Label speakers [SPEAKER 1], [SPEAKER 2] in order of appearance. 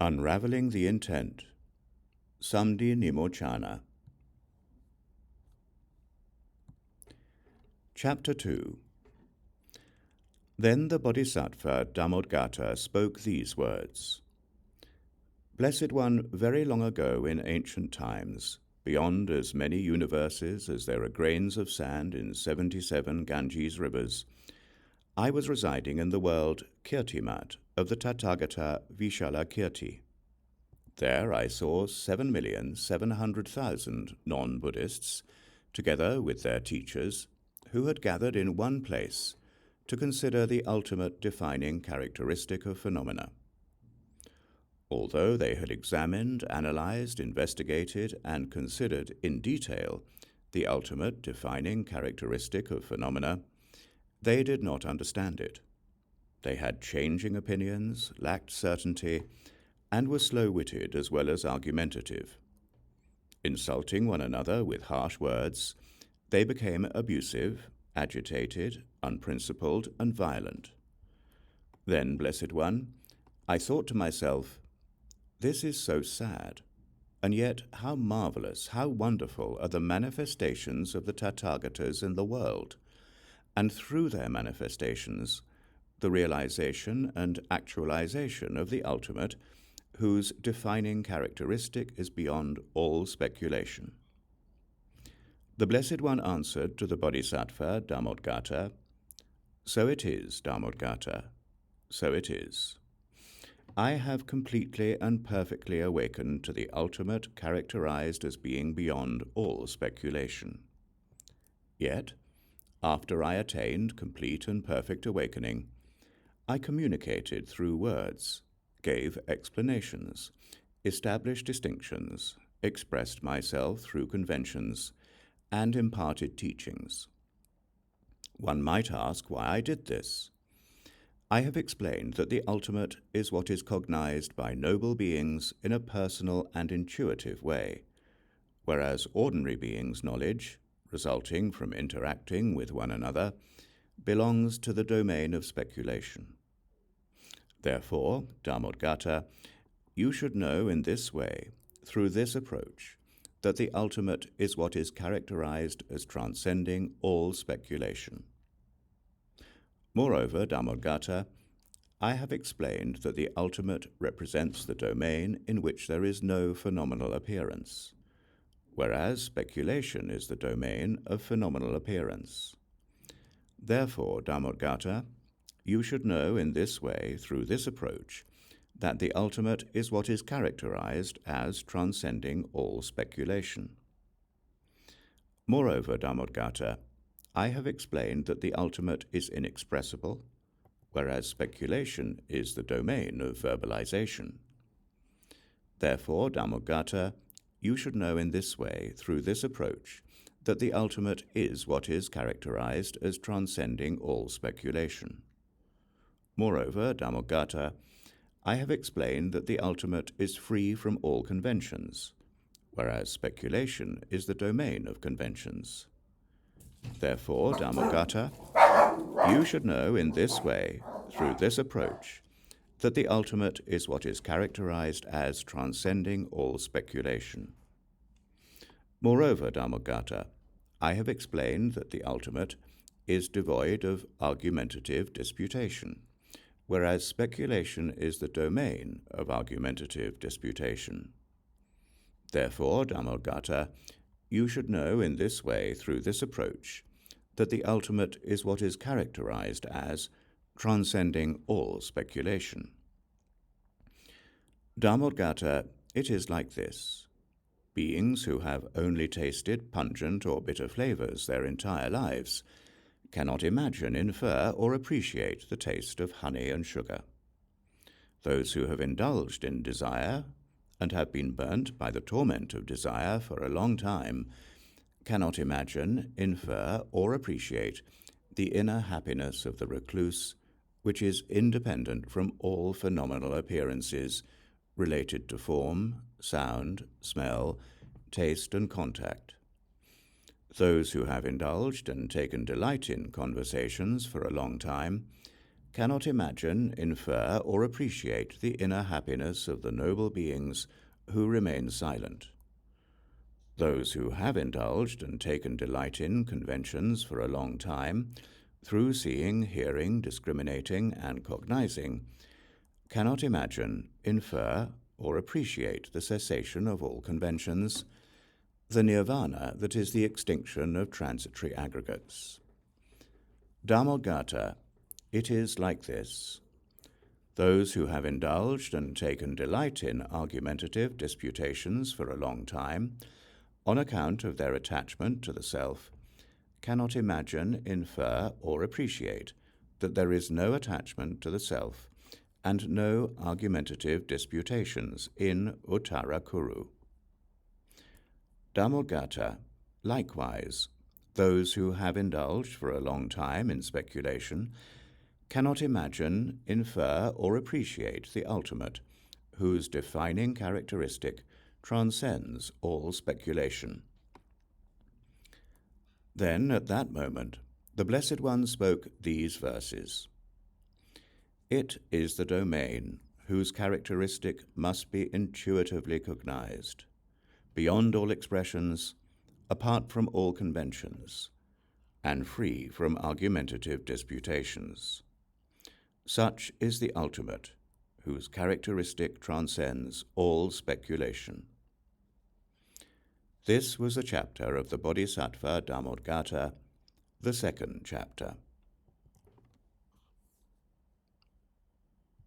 [SPEAKER 1] Unraveling the Intent, Samdi Nimochana. Chapter 2. Then the Bodhisattva Dhammodgata spoke these words. Blessed One, very long ago in ancient times, beyond as many universes as there are grains of sand in 77 Ganges rivers, I was residing in the world Kirtimat of the Tathagata Vishalakirti. There I saw 7,700,000 non-Buddhists, together with their teachers, who had gathered in one place to consider the ultimate defining characteristic of phenomena. Although they had examined, analyzed, investigated, and considered in detail the ultimate defining characteristic of phenomena, they did not understand it. They had changing opinions, lacked certainty, and were slow-witted as well as argumentative. Insulting one another with harsh words, they became abusive, agitated, unprincipled, and violent. Then, Blessed One, I thought to myself, this is so sad, and yet how marvelous, how wonderful are the manifestations of the Tathagatas in the world, and through their manifestations, the realization and actualization of the ultimate, whose defining characteristic is beyond all speculation. The Blessed One answered to the Bodhisattva Dhammodgata, So it is, Dhammodgata, so it is. I have completely and perfectly awakened to the ultimate characterized as being beyond all speculation. Yet, after I attained complete and perfect awakening, I communicated through words, gave explanations, established distinctions, expressed myself through conventions, and imparted teachings. One might ask why I did this. I have explained that the ultimate is what is cognized by noble beings in a personal and intuitive way, whereas ordinary beings' knowledge, resulting from interacting with one another, belongs to the domain of speculation. Therefore, Dhammodgata, you should know in this way, through this approach, that the ultimate is what is characterized as transcending all speculation. Moreover, Dhammodgata, I have explained that the ultimate represents the domain in which there is no phenomenal appearance, whereas speculation is the domain of phenomenal appearance. Therefore, Dhammodgata, you should know in this way, through this approach, that the ultimate is what is characterized as transcending all speculation. Moreover, Dhammodgata, I have explained that the ultimate is inexpressible, whereas speculation is the domain of verbalization. Therefore, Dhammodgata, you should know in this way, through this approach, that the ultimate is what is characterized as transcending all speculation. Moreover, Dhammodgata, I have explained that the ultimate is free from all conventions, whereas speculation is the domain of conventions. Therefore, Dhammodgata, you should know in this way, through this approach, that the ultimate is what is characterized as transcending all speculation. Moreover, Dhammodgata, I have explained that the ultimate is devoid of argumentative disputation, whereas speculation is the domain of argumentative disputation. Therefore, Dhammodgata, you should know in this way, through this approach, that the ultimate is what is characterized as transcending all speculation. Dhammodgata, it is like this. Beings who have only tasted pungent or bitter flavors their entire lives cannot imagine, infer, or appreciate the taste of honey and sugar. Those who have indulged in desire and have been burnt by the torment of desire for a long time cannot imagine, infer, or appreciate the inner happiness of the recluse, which is independent from all phenomenal appearances related to form, sound, smell, taste, and contact. Those who have indulged and taken delight in conversations for a long time cannot imagine, infer, or appreciate the inner happiness of the noble beings who remain silent. Those who have indulged and taken delight in conventions for a long time, through seeing, hearing, discriminating, and cognizing, cannot imagine, infer, or appreciate the cessation of all conventions, the nirvana that is the extinction of transitory aggregates. Dharmagata, it is like this. Those who have indulged and taken delight in argumentative disputations for a long time, on account of their attachment to the self, cannot imagine, infer, or appreciate that there is no attachment to the self and no argumentative disputations in Uttara Kuru. Dharmagata, likewise, those who have indulged for a long time in speculation cannot imagine, infer, or appreciate the ultimate, whose defining characteristic transcends all speculation. Then, at that moment, the Blessed One spoke these verses. It is the domain whose characteristic must be intuitively cognized, beyond all expressions, apart from all conventions, and free from argumentative disputations. Such is the ultimate, whose characteristic transcends all speculation. This was a chapter of the Bodhisattva Dharmagata, the second chapter.